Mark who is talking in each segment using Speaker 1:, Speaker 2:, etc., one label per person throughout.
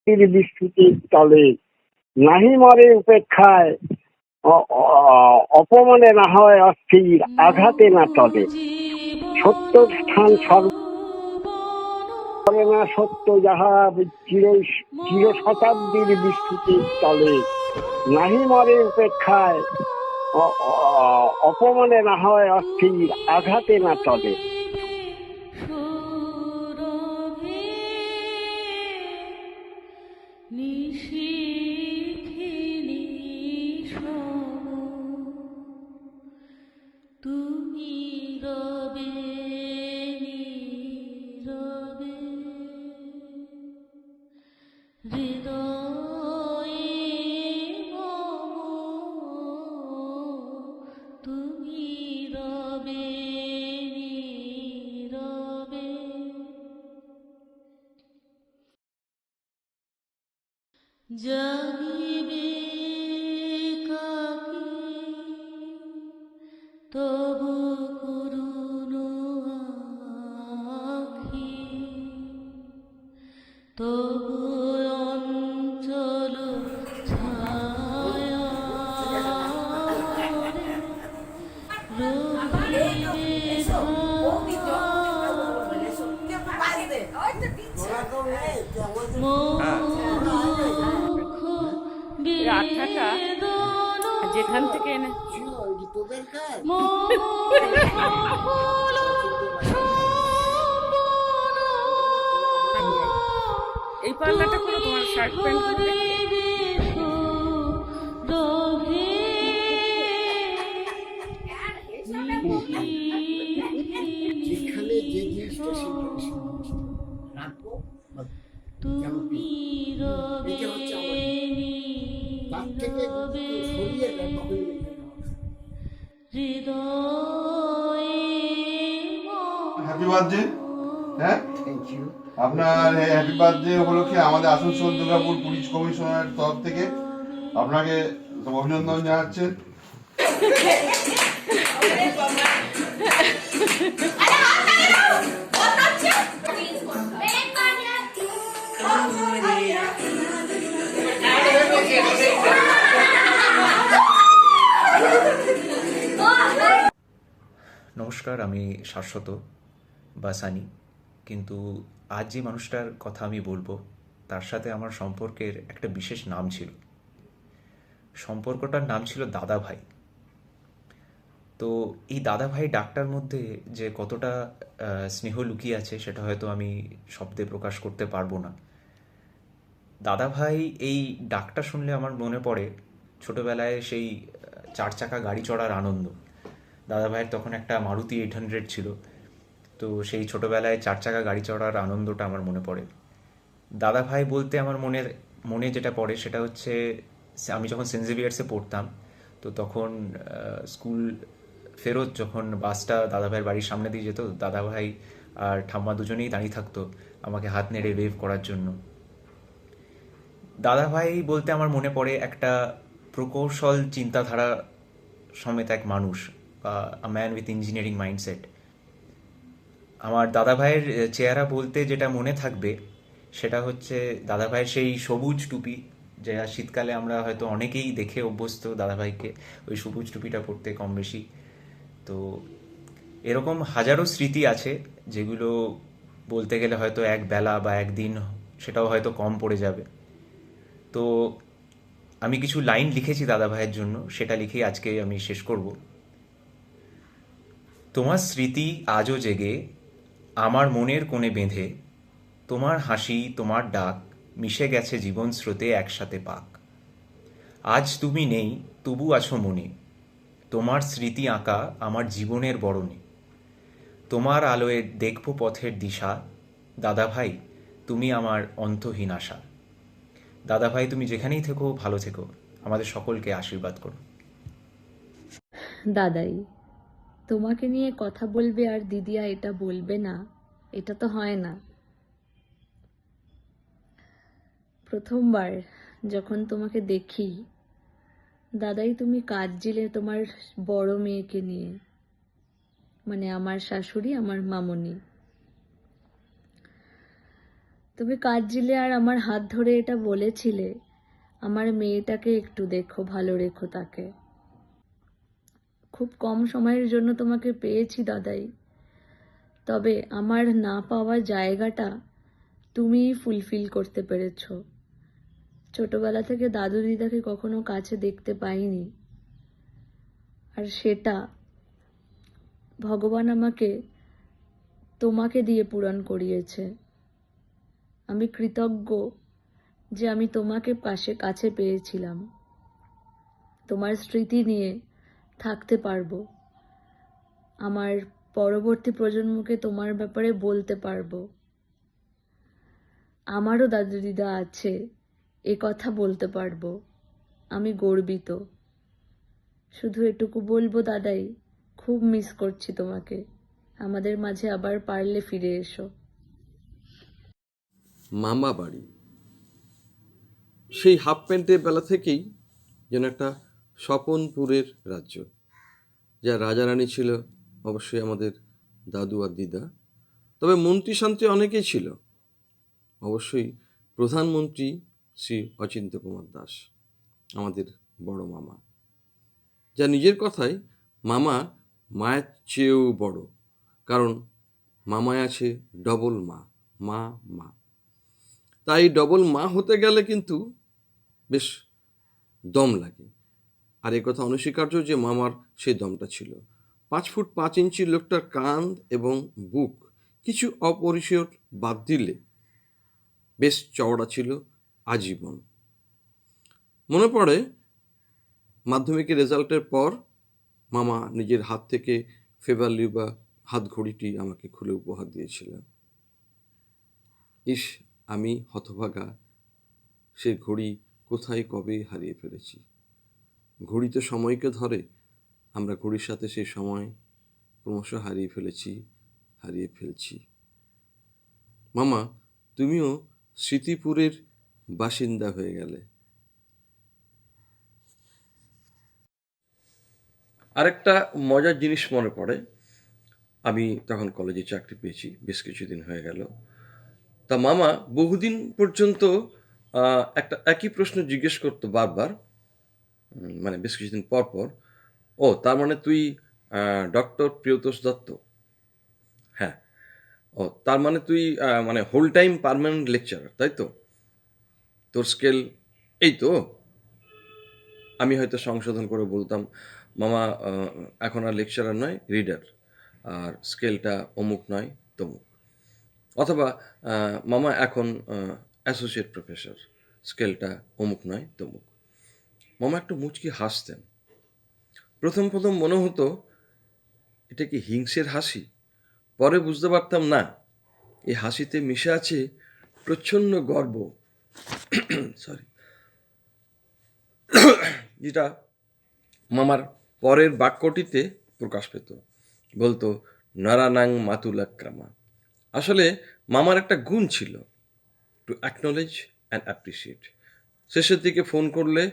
Speaker 1: বিস্তৃতির তলে নাহি মরে উপেক্ষায়, অপমানে না হয় অস্থির, আঘাতে না তলে। সত্য স্থান সর্ব না সত্য যাহা চির শতাব্দীর বিস্তৃতির তলে নাহি মরে উপেক্ষায়, অপমানে না হয় অস্থির, আঘাতে না তলে।
Speaker 2: জাগিবে কাকে তবু করুণ আখি, তবু অঞ্চল ছায়া
Speaker 3: আঠাটা যেখান থেকে এনে এই পাল্লাটা করো, তোমার শার্ট প্যান্ট গুলো
Speaker 4: যেখানে যে জিনিসটা রাখবো, এটা হচ্ছে আমার, তার থেকে সরিয়ে
Speaker 5: হ্যাপি বার্থডে। হ্যাঁ,
Speaker 4: থ্যাংক ইউ।
Speaker 5: আপনার হ্যাপি বার্থডে উপলক্ষে আমাদের আসানসোল দুর্গাপুর পুলিশ কমিশনারের তরফ থেকে আপনাকে অভিনন্দন জানাচ্ছেন।
Speaker 6: নমস্কার, আমি শাশ্বত বা সানি। কিন্তু আজ যে মানুষটার কথা আমি বলবো তার সাথে আমার সম্পর্কের একটা বিশেষ নাম ছিল। সম্পর্কটার নাম ছিল দাদা ভাই। তো এই দাদা ভাই ডাকটার মধ্যে যে কতটা স্নেহ লুকিয়ে আছে সেটা হয়তো আমি শব্দে প্রকাশ করতে পারবো না। দাদা ভাই এই ডাকটা শুনলে আমার মনে পড়ে ছোটবেলায় সেই 4 চাকা গাড়ি চড়ার আনন্দ। দাদা ভাইয়ের তখন একটা মারুতি 800 ছিল। তো সেই ছোটবেলায় 4 চাকা গাড়ি চড়ার আনন্দটা আমার মনে পড়ে। দাদা ভাই বলতে আমার মনে যেটা পড়ে সেটা হচ্ছে আমি যখন সেন্ট জেভিয়ার্সে পড়তাম, তো তখন স্কুল ফেরত যখন বাসটা দাদা ভাইয়ের বাড়ির সামনে দিয়ে যেত, দাদা ভাই আর ঠাম্মা দুজনেই দাঁড়িয়ে থাকতো আমাকে হাত নেড়ে ওয়েভ করার জন্য। দাদা ভাই বলতে আমার মনে পড়ে একটা প্রকৌশল চিন্তাধারা সমেত এক মানুষ, a man with engineering mindset. আমার দাদা ভাইয়ের চেহারা বলতে যেটা মনে থাকবে সেটা হচ্ছে দাদা ভাইয়ের সেই সবুজ টুপি, যা শীতকালে আমরা হয়তো অনেকেই দেখে অভ্যস্ত দাদা ভাইকে ওই সবুজ টুপিটা পরতে কম বেশি। তো এরকম হাজারো স্মৃতি আছে যেগুলো বলতে গেলে হয়তো এক বেলা বা একদিন সেটাও হয়তো কম পড়ে যাবে। তো আমি কিছু লাইন লিখেছি দাদা ভাইয়ের জন্য, সেটা লিখেই আজকে আমি শেষ করব। তোমার স্মৃতি আজও জেগে আমার মনের কোণে বেঁধে, তোমার হাসি তোমার ডাক মিশে গেছে জীবন স্রোতে একসাথে পাক। আজ তুমি নেই তবু আছো মনে, তোমার স্মৃতি আঁকা আমার জীবনের বরণে। তোমার আলোয় দেখব পথের দিশা, দাদা ভাই তুমি আমার অন্তহীন আশা। দাদা ভাই তুমি যেখানেই থেকো ভালো থেকো, আমাদের সকলকে আশীর্বাদ করো।
Speaker 2: দাদাই, তোমাকে নিয়ে কথা বলবে আর দিদিয়া এটা বলবে না, এটা তো হয় না। প্রথমবার যখন তোমাকে দেখি দাদাই, তুমি কাঁদছিলে তোমার বড় মেয়েকে নিয়ে, মানে আমার শাশুড়ি, আমার মামনি। তুমি কাজলে আর আমার হাত ধরে এটা বলেছিলে, আমার মেয়েটাকে একটু দেখো, ভালো রেখো তাকে। খুব কম সময়ের জন্য তোমাকে পেয়েছি দাদাই, তবে আমার না পাওয়া জায়গাটা তুমিই ফুলফিল করতে পেরেছো। ছোটবেলা থেকে দাদু দিদাকে কখনো কাছে দেখতে পাইনি, আর সেটা ভগবান আমাকে তোমাকে দিয়ে পূরণ করিয়েছে। আমি কৃতজ্ঞ যে আমি তোমাকে কাছে পেয়েছিলাম। তোমার স্মৃতি নিয়ে থাকতে পারবো, আমার পরবর্তী প্রজন্মকে তোমার ব্যাপারে বলতে পারবো। আমারও দাদু দিদা আছে, এ কথা বলতে পারবো। আমি গর্বিত। শুধু এটুকু বলবো দাদাই, খুব মিস করছি তোমাকে। আমাদের মাঝে আবার পারলে ফিরে এসো।
Speaker 7: মামা বাড়ি, সেই হাফ প্যান্টের বেলা থেকেই যেন একটা স্বপনপুরের রাজ্য। যা রাজা রানী ছিল অবশ্যই আমাদের দাদু আর দিদা, তবে মন্ত্রী শান্তি অনেকেই ছিল। অবশ্যই প্রধানমন্ত্রী শ্রী অচিন্ত্য কুমার দাস, আমাদের বড় মামা, যা নিজের কথায় মামা মায়ের চেয়েও বড়, কারণ মামায় আছে ডবল মা, মা মা। তাই ডবল মা হতে গেলে কিন্তু বেশ দম লাগে। আর এ কথা অনস্বীকার্য যে মামার সেই দমটা ছিল। 5 ফুট 5 ইঞ্চি লোকটার কাঁধ এবং বুক কিছু অপরিসর বাদ দিলে বেশ চওড়া ছিল আজীবন। মনে পড়ে মাধ্যমিকের রেজাল্টের পর মামা নিজের হাত থেকে ফেভারলি বা হাত ঘড়িটি আমাকে খুলে উপহার দিয়েছিলেন। ইস, আমি হতভাগা, সে ঘড়ি কোথায় কবে হারিয়ে ফেলেছি। ঘড়ি তো সময়কে ধরে, আমরা ঘড়ির সাথে সেই সময় ক্রমশ হারিয়ে ফেলছি। মামা, তুমিও স্মৃতিপুরের বাসিন্দা হয়ে গেলে। আরেকটা মজার জিনিস মনে পড়ে, আমি তখন কলেজে চাকরি পেয়েছি, বেশ কিছুদিন হয়ে গেল। তা মামা বহুদিন পর্যন্ত একটা একই প্রশ্ন জিজ্ঞেস করতো বারবার, মানে বেশ কিছুদিন পর পর, ও তার মানে তুই ডক্টর প্রিয়তোষ দত্ত? হ্যাঁ। ও তার মানে তুই মানে হোল টাইম পার্মানেন্ট লেকচারার, তাই তো? তোর স্কেল এই তো? আমি হয়তো সংশোধন করে বলতাম, মামা এখন আর লেকচারার নয়, রিডার, আর স্কেলটা অমুক নয় তমুক। অথবা মামা এখন অ্যাসোসিয়েট প্রফেসর, স্কেলটা অমুক নয় তমুক। মামা একটু মুচকি হাসতেন। প্রথম মনে হতো এটা কি হিংসের হাসি? পরে বুঝতে পারতাম না, এই হাসিতে মিশে আছে প্রচ্ছন্ন গর্ব, সরি, যেটা মামার পরের বাক্যটিতে প্রকাশ পেত। বলতো নারানাং মাতুলাক্রামা। আসলে মামার একটা গুণ ছিল, টু অ্যাকনোলেজ অ্যান্ড অ্যাপ্রিসিয়েট। শেষের দিকে ফোন করলে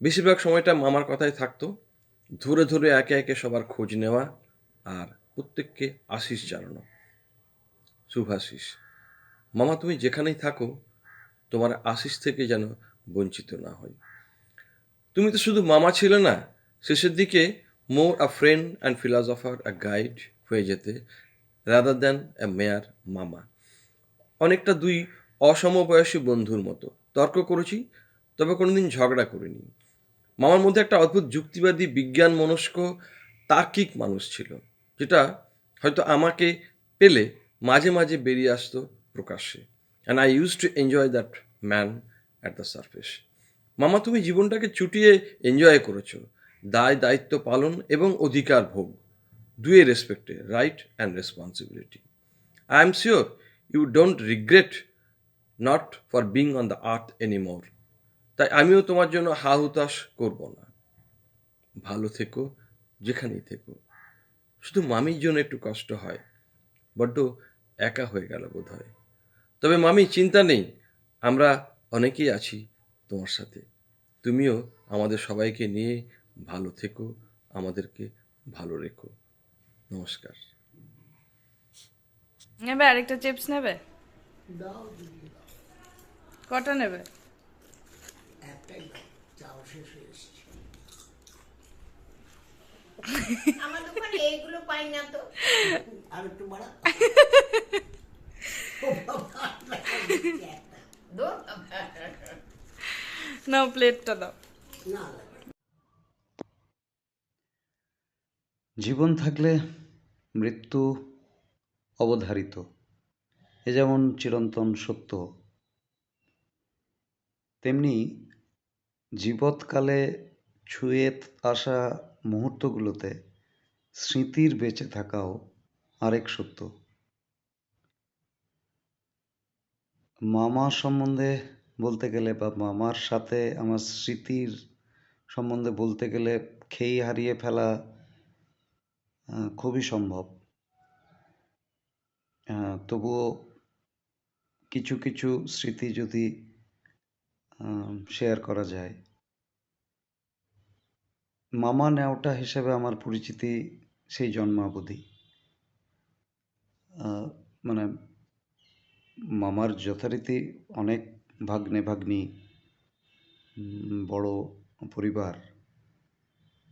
Speaker 7: বেশিরভাগ সময়টা মামার কথাই থাকতো। ধরে ধরে একে একে সবার খোঁজ নেওয়া আর প্রত্যেককে আশিস জানানো, শুভাশিস। মামা, তুমি যেখানেই থাকো তোমার আশিস থেকে যেন বঞ্চিত না হই। তুমি তো শুধু মামা ছিলে না, শেষের দিকে more a friend and philosopher, a guide হয়ে যেতে, রাদার দ্যান এ মেয়ার মামা। অনেকটা দুই অসমবয়সী বন্ধুর মতো। তর্ক করেছি, তবে কোনোদিন ঝগড়া করিনি। মামার মধ্যে একটা অদ্ভুত যুক্তিবাদী, বিজ্ঞান মনস্ক, তার্কিক মানুষ ছিল, যেটা হয়তো আমাকে পেলে মাঝে মাঝে বেরিয়ে আসতো প্রকাশ্যে। And I use to enjoy that man at the surface. মামা, তুমি জীবনটাকে চুটিয়ে এনজয় করেছো। দায়িত্ব পালন এবং অধিকার ভোগ, দুয়ে রেসপেক্টে, right and responsibility. I am sure you don't regret not for being on the earth anymore. তাই আমিও তোমার জন্য হা হুতাশ করব না। ভালো থেকো যেখানেই থেকো। শুধু মামির জন্য একটু কষ্ট হয়, বড্ড একা হয়ে গেল বোধ হয়। তবে মামি, চিন্তা নেই, আমরা অনেকেই আছি তোমার সাথে। তুমিও আমাদের সবাইকে নিয়ে ভালো থেকো, আমাদেরকে ভালো রেখো। নমস্কার।
Speaker 8: নেবে আরেকটা চিপস নেবে?
Speaker 4: দাও দিয়ে দাও,
Speaker 3: কটা নেবে?
Speaker 4: একটাই দাও, চাও শেষ হয়ে এসছে।
Speaker 8: আমার দোকানে এইগুলো পাই না তো।
Speaker 4: আর একটু বাড়া।
Speaker 8: দো
Speaker 3: নাও প্লেটটা দাও।
Speaker 4: না লাগে।
Speaker 9: জীবন থাকলে মৃত্যু অবধারিত, এ যেমন চিরন্তন সত্য, তেমনি জীবৎকালে ছুঁয়ে আসা মুহূর্তগুলোতে স্মৃতির বেঁচে থাকাও আরেক সত্য। মামা সম্বন্ধে বলতে গেলে বা মামার সাথে আমার স্মৃতির সম্বন্ধে বলতে গেলে খেই হারিয়ে ফেলা খুবই সম্ভব। তবুও কিছু কিছু স্মৃতি যদি শেয়ার করা যায়। মামা নেওটা হিসেবে আমার পরিচিতি সেই জন্মাবধি। মানে মামার যথারীতি অনেক ভাগ্নে ভাগ্নি, বড় পরিবার,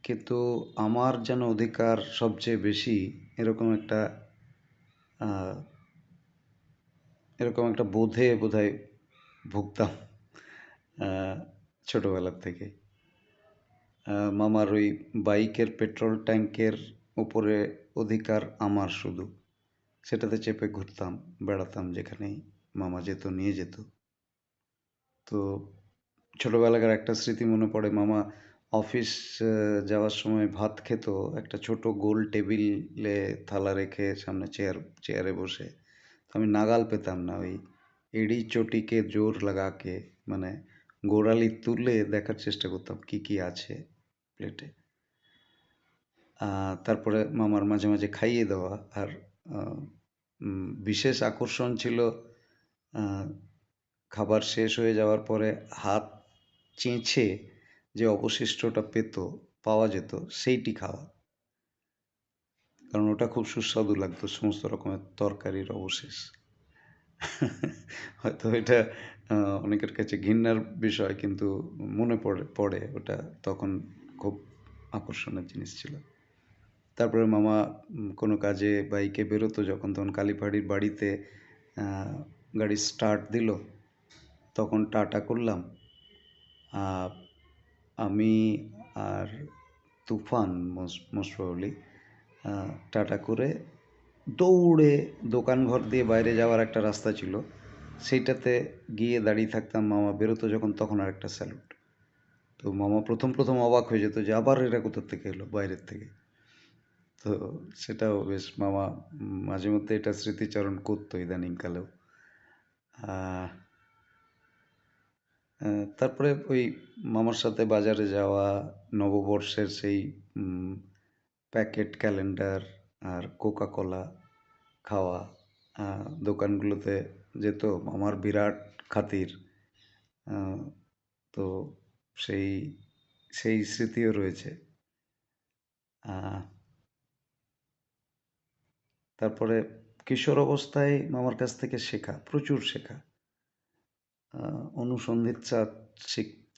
Speaker 9: কিন্তু আমার যেন অধিকার সবচেয়ে বেশি এরকম একটা বোধে বোধহয় ভুগতাম ছোটবেলার থেকে। মামার ওই বাইকের পেট্রোল ট্যাঙ্কের উপরে অধিকার আমার শুধু, সেটাতে চেপে ঘুরতাম, বেড়াতাম, যেখানেই মামা যেত নিয়ে যেত। তো ছোটবেলাকার একটা স্মৃতি মনে পড়ে, মামা অফিস যাওয়ার সময় ভাত খেত একটা ছোট গোল টেবিলে থালা রেখে সামনে চেয়ারে বসে। তো আমি নাগাল পেতাম না, ওই এড়ি চটিকে জোর লাগাকে মানে গোড়ালি তুলে দেখার চেষ্টা করতাম কি কি আছে প্লেটে। তারপরে মামার মাঝে মাঝে খাইয়ে দেওয়া। আর বিশেষ আকর্ষণ ছিল খাবার শেষ হয়ে যাওয়ার পরে হাত চেঁচে যে অবশিষ্টটা পাওয়া যেত সেইটি খাওয়া, কারণ ওটা খুব সুস্বাদু লাগতো, সমস্ত রকমের তরকারির অবশেষ। হয়তো এটা অনেকের কাছে ঘৃণার বিষয়, কিন্তু মনে পড়ে ওটা তখন খুব আকর্ষণের জিনিস ছিল। তারপরে মামা কোনো কাজে বাইকে বেরোতো যখন, তখন কালীবাড়ির বাড়িতে গাড়ি স্টার্ট দিল, তখন টাটা করলাম। আমি আর তুফান মোস্ট প্রবাবলি টাটা করে দৌড়ে দোকানঘর দিয়ে বাইরে যাওয়ার একটা রাস্তা ছিল, সেইটাতে গিয়ে দাঁড়িয়ে থাকতাম। মামা বেরোতো যখন, তখন আর একটা স্যালুট। তো মামা প্রথম অবাক হয়ে যেত যে আবার এরা কোথা থেকে এলো বাইরের থেকে। তো সেটাও বেশ মামা মাঝে মধ্যে এটা স্মৃতিচারণ করতো ইদানিংকালেও। তারপরে ওই মামার সাথে বাজারে যাওয়া, নববর্ষের সেই প্যাকেট ক্যালেন্ডার আর কোকা কোলা খাওয়া, দোকানগুলোতে যেত আমার বিরাট খাতির। তো সেই স্মৃতিও রয়েছে। তারপরে কিশোর অবস্থায় মামার কাছ থেকে শেখা, প্রচুর শেখা, অনুসন্ধিৎসা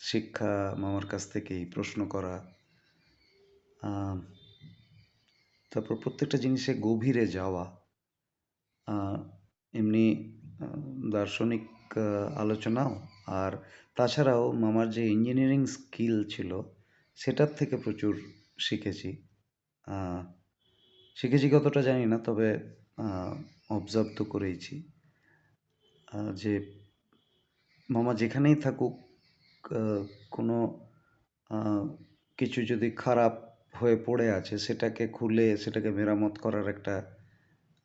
Speaker 9: শিক্ষা মামার কাছ থেকেই, প্রশ্ন করা। তারপর প্রত্যেকটা জিনিসে গভীরে যাওয়া, এমনি দার্শনিক আলোচনাও, আর তাছাড়াও মামার যে ইঞ্জিনিয়ারিং স্কিল ছিল সেটার থেকে প্রচুর শিখেছি। কতটা জানি না, তবে অবজার্ভ তো করেইছি যে মামা যেখানেই থাকুক, কোনো কিছু যদি খারাপ হয়ে পড়ে আছে সেটাকে খুলে সেটাকে মেরামত করার একটা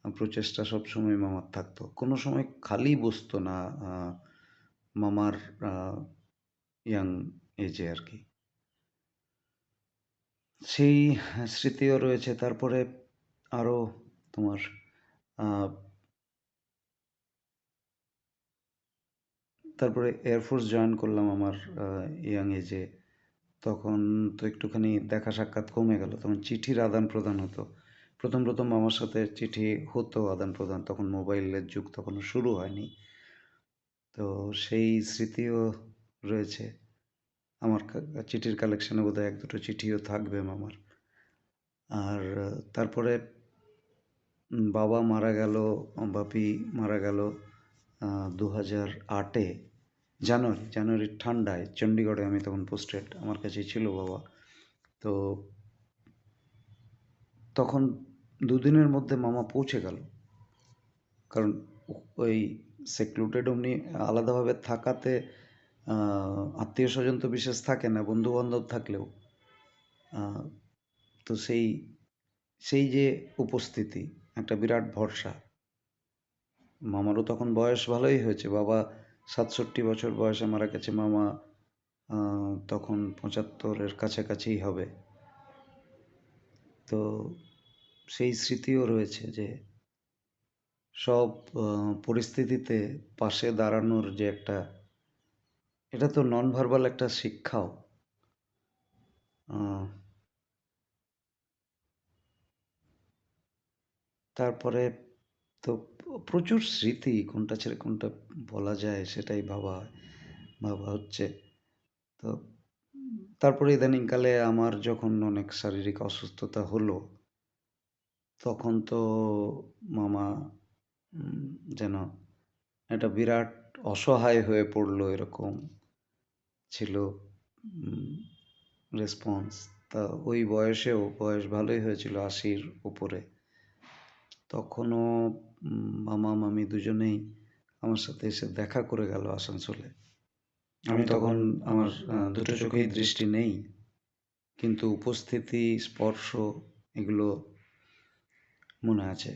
Speaker 9: প্রচেষ্টা সবসময় মামার থাকতো। কোনো সময় খালি বসতো না মামার ইয়াং এজে আর কি। সেই স্মৃতিও রয়েছে। তারপরে আরও তোমার তারপরে এয়ারফোর্স জয়েন করলাম আমার ইয়াং এজে। তখন তো একটুখানি দেখা সাক্ষাৎ কমে গেল, তখন চিঠির আদান প্রদান হতো। প্রথম আমার সাথে চিঠি হতো আদান প্রদান, তখন মোবাইলের যুগ তখনও শুরু হয়নি। তো সেই স্মৃতিও রয়েছে। আমার চিঠির কালেকশনে বোধহয় 1-2 চিঠিও থাকবে মামার। আর তারপরে বাবা মারা গেল, বাপি মারা গেল 2008-এ জানুয়ারির ঠান্ডায়। চণ্ডীগড়ে আমি তখন পোস্টেড, আমার কাছেই ছিল বাবা। তো তখন 2 দিনের মধ্যে মামা পৌঁছে গেল, কারণ ওই সেক্লুডেড অমনি আলাদাভাবে থাকাতে আত্মীয় স্বজন তো বিশেষ থাকে না, বন্ধু বান্ধব থাকলেও তো সেই যে উপস্থিতি, একটা বিরাট ভরসা। মামারও তখন বয়স ভালোই হয়েছে, বাবা 67 বছর বয়সে মারা গেছে, মামা তখন 75-এর কাছাকাছিই হবে। তো সেই স্মৃতিও রয়েছে যে সব পরিস্থিতিতে পাশে দাঁড়ানোর যে একটা, এটা তো নন ভার্বাল একটা শিক্ষাও। তারপরে তো প্রচুর স্মৃতি, কোনটা ছেড়ে কোনটা বলা যায় সেটাই ভাবা হচ্ছে। তো তারপরে ইদানিংকালে আমার যখন অনেক শারীরিক অসুস্থতা হলো, তখন তো মামা যেন একটা বিরাট অসহায় হয়ে পড়লো, এরকম ছিল রেসপন্স। তা ওই বয়সেও, বয়স ভালোই হয়েছিল 80-র উপরে, তখনও মামা মামি দুজনেই আমার সাথে এসে দেখা করে গেল আসানসোলে। আমি তখন, আমার দুটো চোখেই দৃষ্টি নেই, কিন্তু উপস্থিতি, স্পর্শ এগুলো মনে আছে।